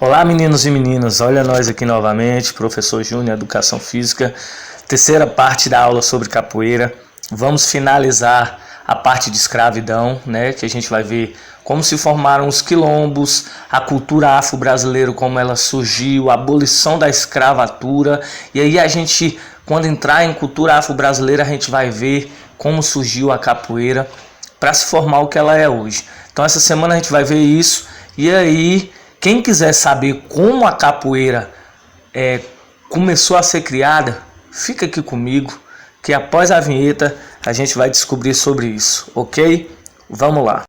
Olá, meninos e meninas, olha nós aqui novamente, professor Júnior, Educação Física, terceira parte da aula sobre capoeira. Vamos finalizar a parte de escravidão, né, que a gente vai ver como se formaram os quilombos, a cultura afro-brasileira, como ela surgiu, a abolição da escravatura. E aí a gente, quando entrar em cultura afro-brasileira, a gente vai ver como surgiu a capoeira para se formar o que ela é hoje. Então essa semana a gente vai ver isso. E aí, quem quiser saber como a capoeira começou a ser criada, fica aqui comigo, que após a vinheta a gente vai descobrir sobre isso, ok? Vamos lá.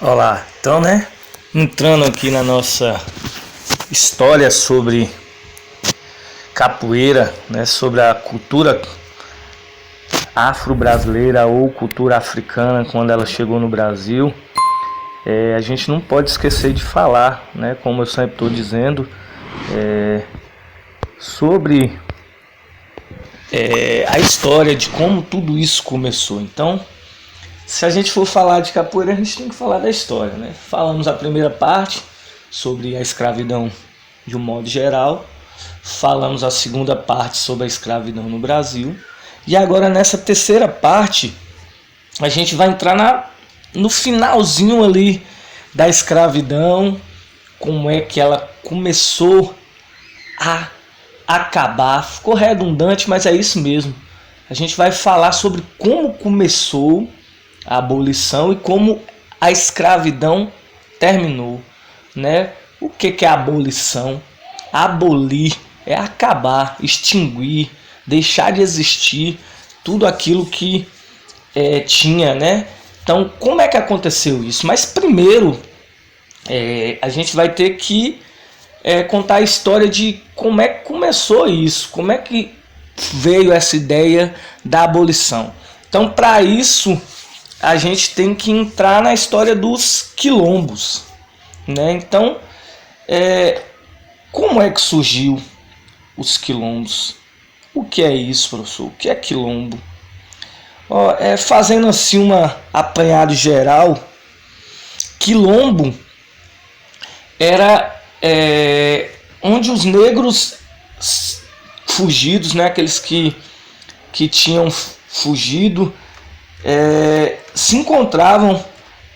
Olá, então, entrando aqui na nossa história sobre capoeira, sobre a cultura afro-brasileira ou cultura africana quando ela chegou no Brasil, a gente não pode esquecer de falar, como eu sempre estou dizendo, sobre a história de como tudo isso começou. Então, se a gente for falar de capoeira, a gente tem que falar da história, Falamos a primeira parte sobre a escravidão de um modo geral, falamos a segunda parte sobre a escravidão no Brasil, e agora nessa terceira parte a gente vai entrar no finalzinho ali da escravidão, como é que ela começou a acabar. Ficou redundante, mas é isso mesmo. A gente vai falar sobre como começou a abolição e como a escravidão terminou, O que é abolição? Abolir é acabar, extinguir, deixar de existir tudo aquilo que tinha, Então, como é que aconteceu isso? Mas primeiro, a gente vai ter que contar a história de como é que começou isso, como é que veio essa ideia da abolição. Então, para isso, a gente tem que entrar na história dos quilombos, Então, como é que surgiu os quilombos? O que é isso, professor? O que é quilombo? Fazendo assim uma apanhado geral, quilombo era onde os negros fugidos, aqueles que tinham fugido, se encontravam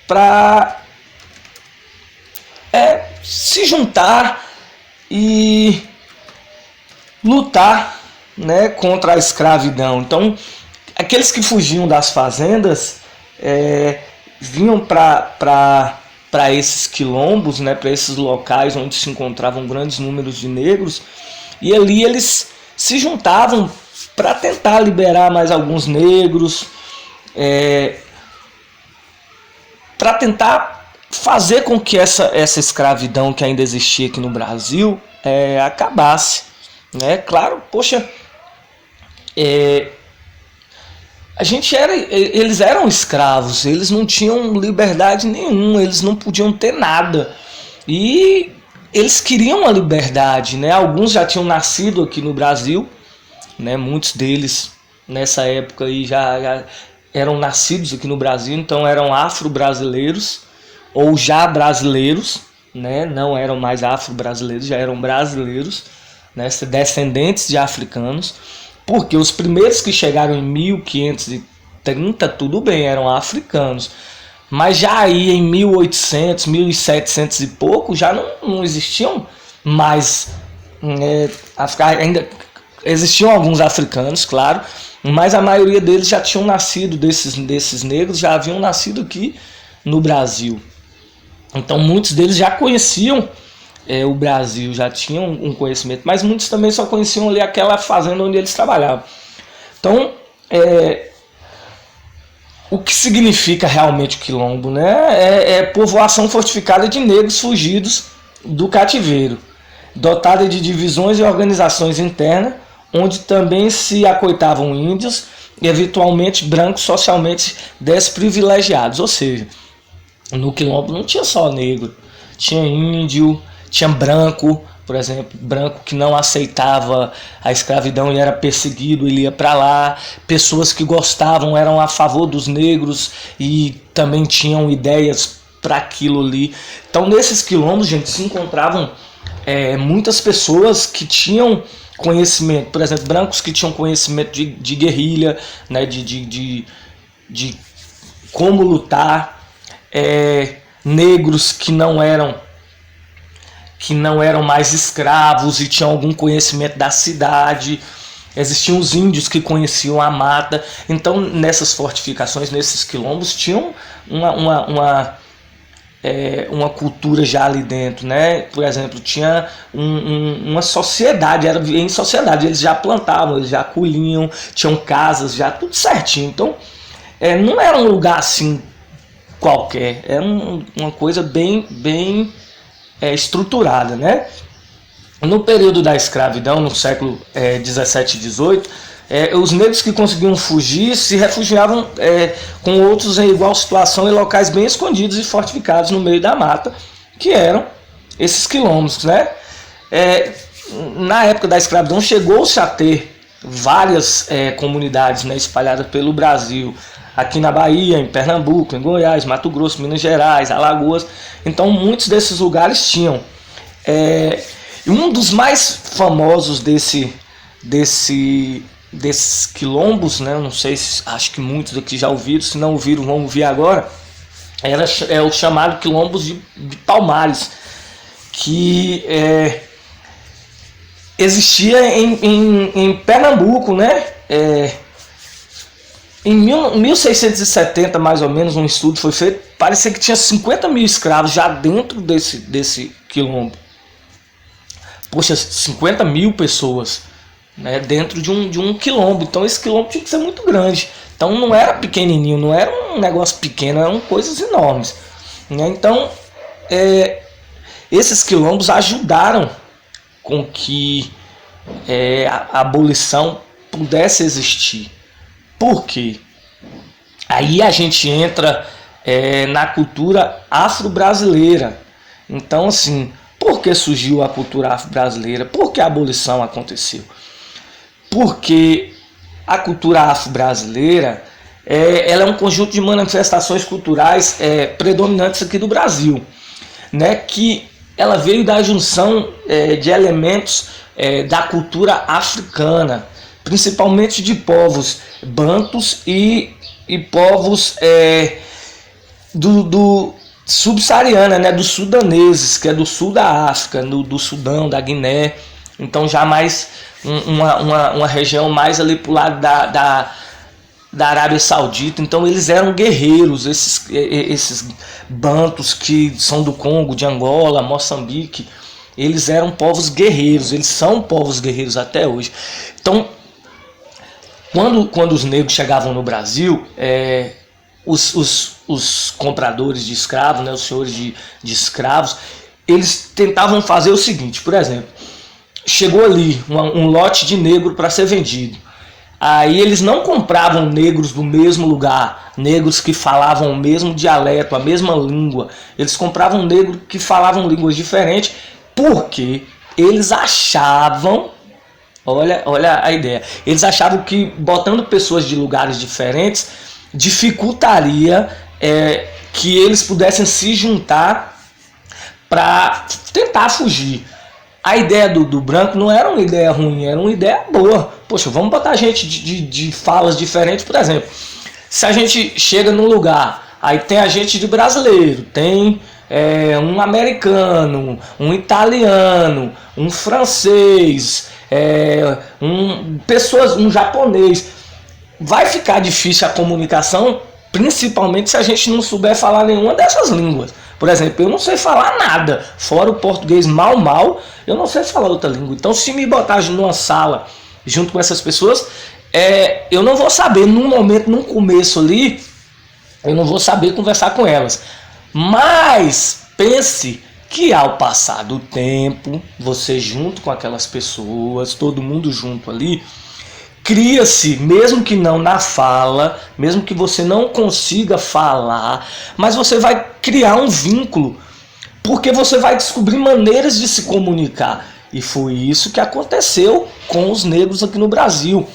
para se juntar e lutar, contra a escravidão. Então, aqueles que fugiam das fazendas vinham para esses quilombos, para esses locais onde se encontravam grandes números de negros, e ali eles se juntavam para tentar liberar mais alguns negros, para tentar fazer com que essa escravidão que ainda existia aqui no Brasil acabasse. Claro, poxa, eles eram escravos, eles não tinham liberdade nenhuma, eles não podiam ter nada, e eles queriam a liberdade, Alguns já tinham nascido aqui no Brasil, Muitos deles nessa época aí já eram nascidos aqui no Brasil, então eram afro-brasileiros ou já brasileiros, Não eram mais afro-brasileiros, já eram brasileiros, descendentes de africanos, porque os primeiros que chegaram em 1530, tudo bem, eram africanos, mas já aí em 1800, 1700 e pouco, já não existiam mais, ainda existiam alguns africanos, claro, mas a maioria deles já tinham nascido, desses negros já haviam nascido aqui no Brasil. Então muitos deles já conheciam o Brasil, já tinham um conhecimento, mas muitos também só conheciam ali aquela fazenda onde eles trabalhavam. Então, o que significa realmente o quilombo? É povoação fortificada de negros fugidos do cativeiro, dotada de divisões e organizações internas, onde também se acoitavam índios e eventualmente brancos socialmente desprivilegiados. Ou seja, no quilombo não tinha só negro, tinha índio, Tinha branco, por exemplo, branco que não aceitava a escravidão e era perseguido, ele ia para lá. Pessoas que gostavam, eram a favor dos negros e também tinham ideias para aquilo ali. Então, nesses quilombos, gente, se encontravam muitas pessoas que tinham conhecimento, por exemplo, brancos que tinham conhecimento de guerrilha, né, de como lutar, negros que não eram mais escravos e tinham algum conhecimento da cidade. Existiam os índios que conheciam a mata. Então, nessas fortificações, nesses quilombos, tinham uma cultura já ali dentro, né? Por exemplo, tinha uma sociedade, era em sociedade, eles já plantavam, eles já colhiam, tinham casas, já tudo certinho. Então, não era um lugar assim qualquer, era uma coisa bem estruturada, né? No período da escravidão, no século 17 e 18, os negros que conseguiam fugir se refugiavam com outros em igual situação em locais bem escondidos e fortificados no meio da mata, que eram esses quilombos, né? Na época da escravidão chegou-se a ter várias comunidades, né, espalhadas pelo Brasil, aqui na Bahia, em Pernambuco, em Goiás, Mato Grosso, Minas Gerais, Alagoas. Então muitos desses lugares tinham. Um dos mais famosos desses quilombos, né? Não sei se, acho que muitos aqui já ouviram, se não ouviram vão ouvir agora, é o chamado quilombos de Palmares, que existia em Pernambuco, né? Em 1670, mais ou menos, um estudo foi feito, parecia que tinha 50 mil escravos já dentro desse quilombo. Poxa, 50 mil pessoas, né, dentro de um quilombo. Então esse quilombo tinha que ser muito grande. Então não era pequenininho, não era um negócio pequeno, eram coisas enormes, né? Então esses quilombos ajudaram com que a abolição pudesse existir. Por quê? Aí a gente entra na cultura afro-brasileira. Então, assim, por que surgiu a cultura afro-brasileira? Por que a abolição aconteceu? Porque a cultura afro-brasileira ela é um conjunto de manifestações culturais predominantes aqui do Brasil, né? Que ela veio da junção de elementos da cultura africana, principalmente de povos bantus e povos do subsaariana, né, dos sudaneses, que é do sul da África, do Sudão, da Guiné. Então já mais uma região mais ali para o lado da Arábia Saudita. Então eles eram guerreiros, esses bantus que são do Congo, de Angola, Moçambique. Eles eram povos guerreiros, eles são povos guerreiros até hoje. Então, quando os negros chegavam no Brasil, os compradores de escravos, né, os senhores de escravos, eles tentavam fazer o seguinte: por exemplo, chegou ali um lote de negro para ser vendido. Aí eles não compravam negros do mesmo lugar, negros que falavam o mesmo dialeto, a mesma língua. Eles compravam negros que falavam línguas diferentes, porque eles achavam, olha a ideia, eles achavam que botando pessoas de lugares diferentes dificultaria que eles pudessem se juntar para tentar fugir. A ideia do branco não era uma ideia ruim, era uma ideia boa. Poxa, vamos botar gente de falas diferentes. Por exemplo, se a gente chega num lugar, aí tem a gente de brasileiro, tem um americano, um italiano, um francês, um japonês. Vai ficar difícil a comunicação, principalmente se a gente não souber falar nenhuma dessas línguas. Por exemplo, eu não sei falar nada, fora o português mal, eu não sei falar outra língua. Então, se me botar numa sala junto com essas pessoas, eu não vou saber, num momento, num começo ali, eu não vou saber conversar com elas. Mas pense que ao passar do tempo, você junto com aquelas pessoas, todo mundo junto ali, cria-se, mesmo que não na fala, mesmo que você não consiga falar, mas você vai criar um vínculo, porque você vai descobrir maneiras de se comunicar. E foi isso que aconteceu com os negros aqui no Brasil.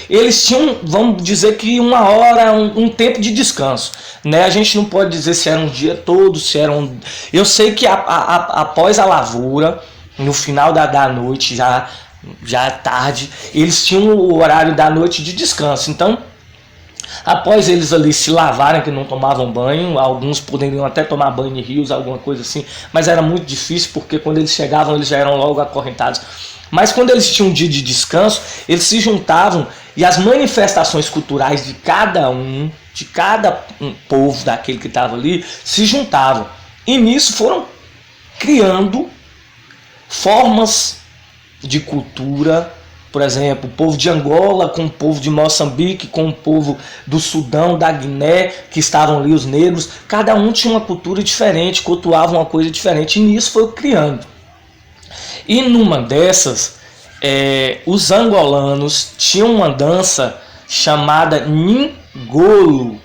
Eles tinham, vamos dizer que uma hora, um tempo de descanso, né? A gente não pode dizer se era um dia todo, se era um... Eu sei que após a lavoura, no final da noite, já tarde, eles tinham o horário da noite de descanso. Então, após eles ali se lavarem, que não tomavam banho, alguns poderiam até tomar banho em rios, alguma coisa assim, mas era muito difícil, porque quando eles chegavam, eles já eram logo acorrentados. Mas quando eles tinham um dia de descanso, eles se juntavam e as manifestações culturais de cada povo daquele que estava ali, se juntavam. E nisso foram criando formas de cultura. Por exemplo, o povo de Angola com o povo de Moçambique, com o povo do Sudão, da Guiné, que estavam ali os negros. Cada um tinha uma cultura diferente, cultuava uma coisa diferente. E nisso foi criando. E numa dessas, os angolanos tinham uma dança chamada Ngolo,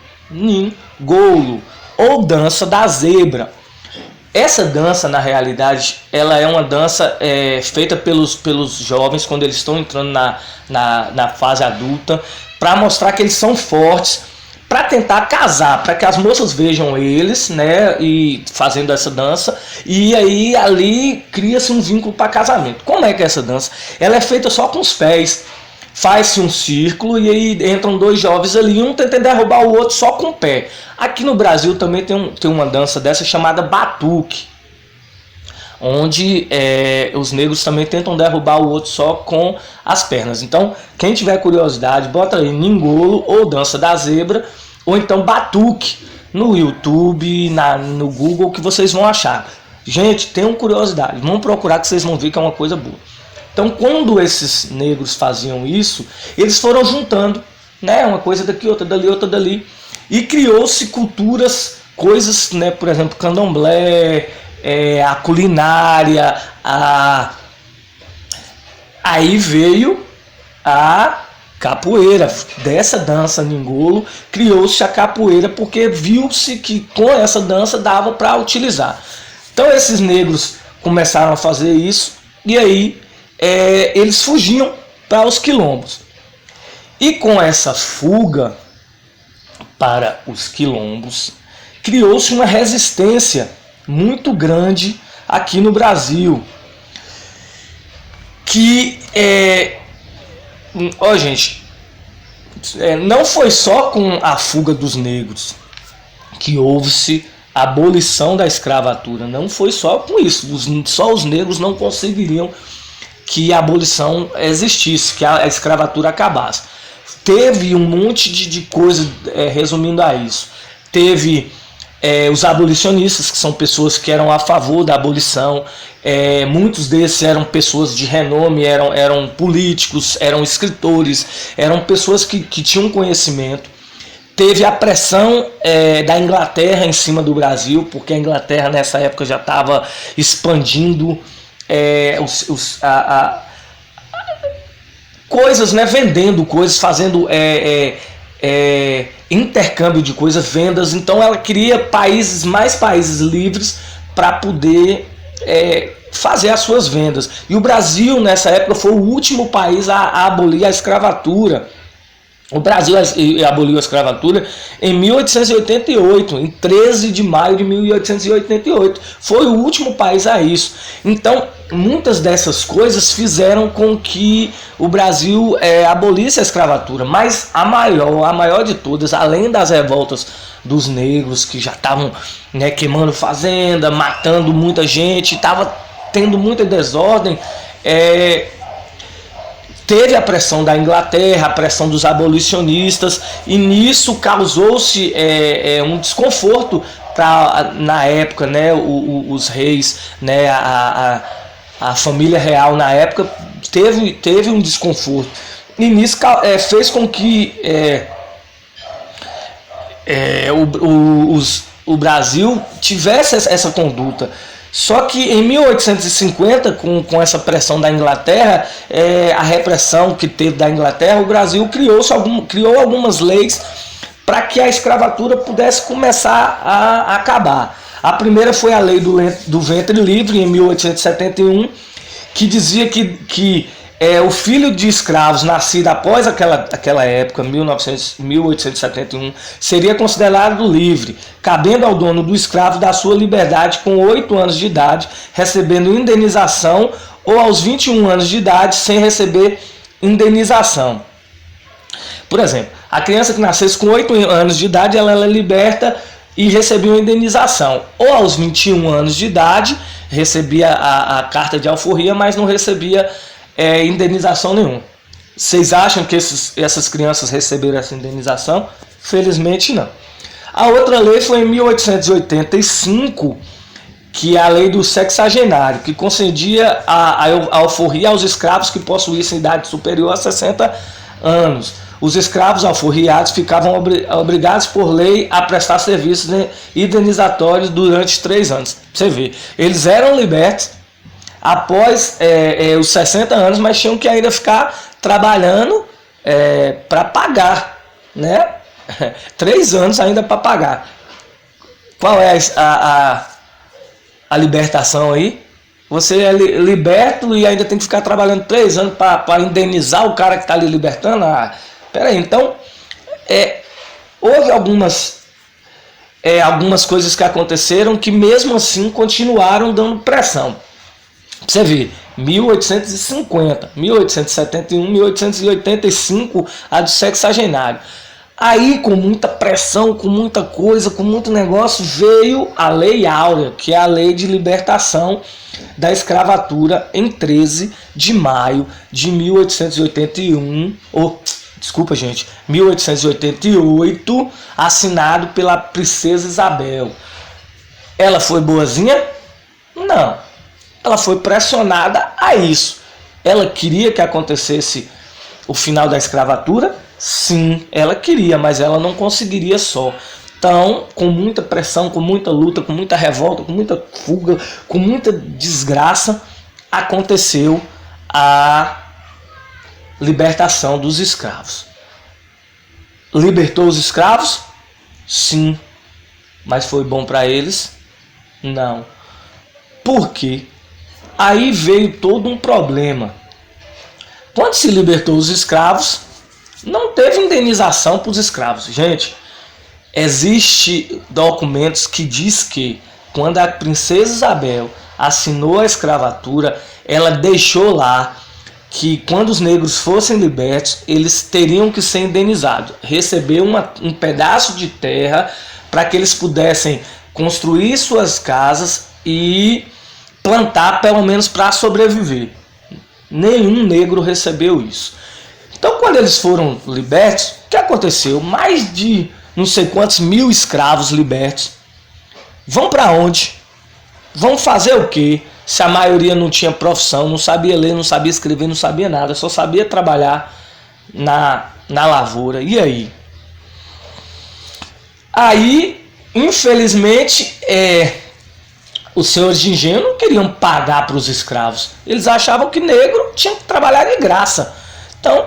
ou dança da zebra. Essa dança, na realidade, ela é uma dança feita pelos jovens quando eles estão entrando na fase adulta, para mostrar que eles são fortes, para tentar casar, para que as moças vejam eles, né, e fazendo essa dança, e aí ali cria-se um vínculo para casamento. Como é que é essa dança? Ela é feita só com os pés, faz-se um círculo e aí entram dois jovens ali, um tenta derrubar o outro só com o pé. Aqui no Brasil também tem uma dança dessa chamada batuque, onde os negros também tentam derrubar o outro só com as pernas. Então, quem tiver curiosidade, bota aí Ngolo ou dança da zebra, ou então batuque no YouTube, no Google, que vocês vão achar. Gente, tenham curiosidade, vão procurar que vocês vão ver que é uma coisa boa. Então, quando esses negros faziam isso, eles foram juntando, né, uma coisa daqui, outra dali, outra dali, e criou-se culturas, coisas, né, por exemplo, candomblé, a culinária, aí veio a capoeira. Dessa dança Ngolo criou-se a capoeira, porque viu-se que com essa dança dava para utilizar. Então esses negros começaram a fazer isso, e aí eles fugiam para os quilombos. E com essa fuga para os quilombos, criou-se uma resistência muito grande aqui no Brasil. Que, gente, não foi só com a fuga dos negros que houve-se a abolição da escravatura. Não foi só com isso. Só os negros não conseguiriam que a abolição existisse, que a escravatura acabasse. Teve um monte de coisa, resumindo a isso. Teve os abolicionistas, que são pessoas que eram a favor da abolição. Muitos desses eram pessoas de renome, eram políticos, eram escritores, eram pessoas que tinham conhecimento. Teve a pressão da Inglaterra em cima do Brasil, porque a Inglaterra nessa época já estava expandindo coisas, né, vendendo coisas, fazendo intercâmbio de coisas, vendas. Então ela queria mais países livres para poder fazer as suas vendas. E o Brasil nessa época foi o último país a abolir a escravatura. O Brasil aboliu a escravatura em 1888, em 13 de maio de 1888. Foi o último país a isso. Então, muitas dessas coisas fizeram com que o Brasil abolisse a escravatura. Mas a maior de todas, além das revoltas dos negros, que já estavam, né, queimando fazenda, matando muita gente, estava tendo muita desordem, teve a pressão da Inglaterra, a pressão dos abolicionistas, e nisso causou-se um desconforto na época, né, os reis, né, a família real na época teve um desconforto, e nisso fez com que o Brasil tivesse essa conduta. Só que em 1850, com essa pressão da Inglaterra, a repressão que teve da Inglaterra, o Brasil criou algumas leis para que a escravatura pudesse começar a acabar. A primeira foi a lei do ventre livre, em 1871, que dizia que o filho de escravos nascido após aquela época, 1871, seria considerado livre, cabendo ao dono do escravo da sua liberdade com 8 anos de idade, recebendo indenização, ou aos 21 anos de idade, sem receber indenização. Por exemplo, a criança que nascesse com 8 anos de idade, ela é liberta e recebia uma indenização. Ou aos 21 anos de idade, recebia a carta de alforria, mas não recebia indenização nenhuma. Vocês acham que essas crianças receberam essa indenização? Felizmente não. A outra lei foi em 1885, que é a lei do sexagenário, que concedia a alforria aos escravos que possuíssem idade superior a 60 anos. Os escravos alforriados ficavam obrigados por lei a prestar serviços indenizatórios durante 3 anos. Você vê, eles eram libertos após os 60 anos, mas tinham que ainda ficar trabalhando para pagar, né? 3 anos ainda para pagar. Qual é a libertação aí? Você é liberto e ainda tem que ficar trabalhando 3 anos para indenizar o cara que está ali libertando? Peraí, então houve algumas coisas que aconteceram que mesmo assim continuaram dando pressão. Você vê, 1850, 1871, 1885, a do sexagenário. Aí, com muita pressão, com muita coisa, com muito negócio, veio a Lei Áurea, que é a lei de libertação da escravatura, em 13 de maio de 1881, 1888, assinado pela princesa Isabel. Ela foi boazinha? Não. Ela foi pressionada a isso. Ela queria que acontecesse o final da escravatura? Sim, ela queria, mas ela não conseguiria só. Então, com muita pressão, com muita luta, com muita revolta, com muita fuga, com muita desgraça, aconteceu a libertação dos escravos. Libertou os escravos? Sim. Mas foi bom para eles? Não. Por quê? Aí veio todo um problema. Quando se libertou os escravos, não teve indenização para os escravos. Gente, existem documentos que diz que quando a princesa Isabel assinou a escravatura, ela deixou lá que quando os negros fossem libertos, eles teriam que ser indenizados, receber um pedaço de terra para que eles pudessem construir suas casas e plantar, pelo menos para sobreviver. Nenhum negro recebeu isso. Então, quando eles foram libertos, o que aconteceu? Mais de não sei quantos mil escravos libertos. Vão para onde? Vão fazer o quê? Se a maioria não tinha profissão, não sabia ler, não sabia escrever, não sabia nada, só sabia trabalhar na lavoura. E aí? Aí, infelizmente, os senhores de engenho não queriam pagar para os escravos. Eles achavam que negro tinha que trabalhar de graça. Então,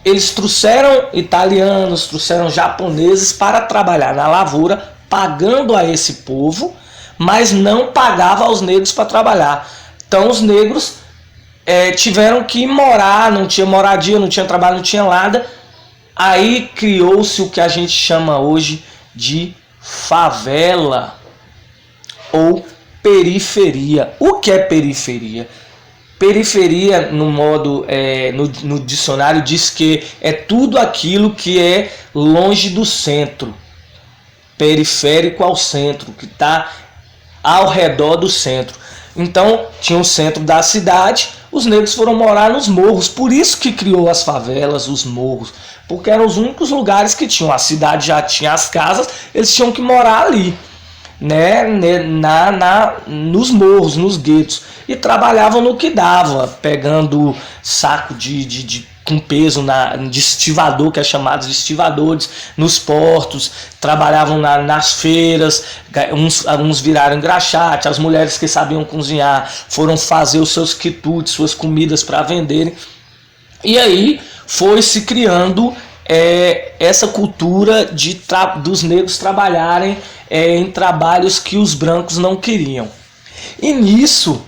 eles trouxeram italianos, trouxeram japoneses para trabalhar na lavoura, pagando a esse povo, mas não pagava aos negros para trabalhar. Então, os negros tiveram que morar, não tinha moradia, não tinha trabalho, não tinha nada. Aí criou-se o que a gente chama hoje de favela ou periferia. O que é periferia? Periferia, no dicionário, diz que é tudo aquilo que é longe do centro. Periférico ao centro, que está ao redor do centro. Então, tinha o centro da cidade, os negros foram morar nos morros. Por isso que criou as favelas, os morros. Porque eram os únicos lugares que tinham. A cidade já tinha as casas, eles tinham que morar ali, né, nos morros, nos guetos, e trabalhavam no que dava, pegando saco com peso de estivador, que é chamado de estivadores, nos portos, trabalhavam nas feiras, uns viraram engraxate, as mulheres que sabiam cozinhar foram fazer os seus quitutes, suas comidas para venderem, e aí foi se criando essa cultura dos negros trabalharem em trabalhos que os brancos não queriam. E nisso,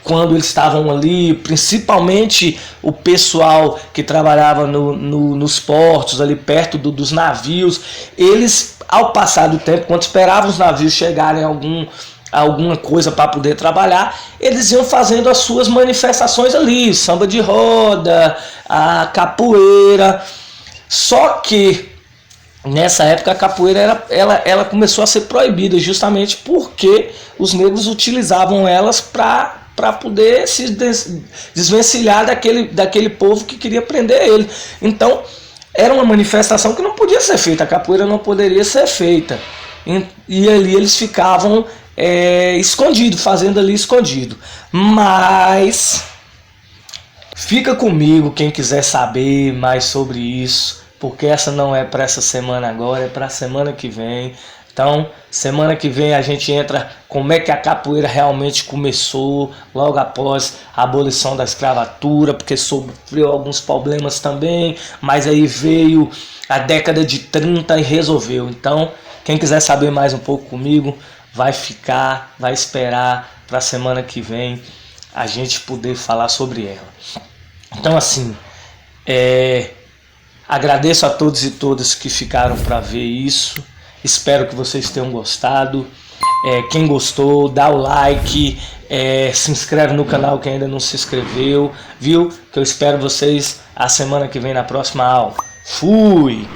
quando eles estavam ali, principalmente o pessoal que trabalhava nos portos, ali perto dos navios, eles, ao passar do tempo, quando esperavam os navios chegarem alguma coisa para poder trabalhar, eles iam fazendo as suas manifestações ali, samba de roda, a capoeira. Só que nessa época a capoeira ela começou a ser proibida, justamente porque os negros utilizavam elas para poder se desvencilhar daquele povo que queria prender ele. Então era uma manifestação que não podia ser feita, a capoeira não poderia ser feita. E ali eles ficavam escondido, fazendo ali escondido. Mas fica comigo quem quiser saber mais sobre isso, porque essa não é para essa semana agora, é para a semana que vem. Então, semana que vem a gente entra como é que a capoeira realmente começou, logo após a abolição da escravatura, porque sofreu alguns problemas também, mas aí veio a década de 30 e resolveu. Então, quem quiser saber mais um pouco comigo, vai esperar para a semana que vem a gente poder falar sobre ela. Então, assim, agradeço a todos e todas que ficaram para ver isso. Espero que vocês tenham gostado. Quem gostou, dá o like, se inscreve no canal quem ainda não se inscreveu, viu? Que eu espero vocês a semana que vem na próxima aula. Fui!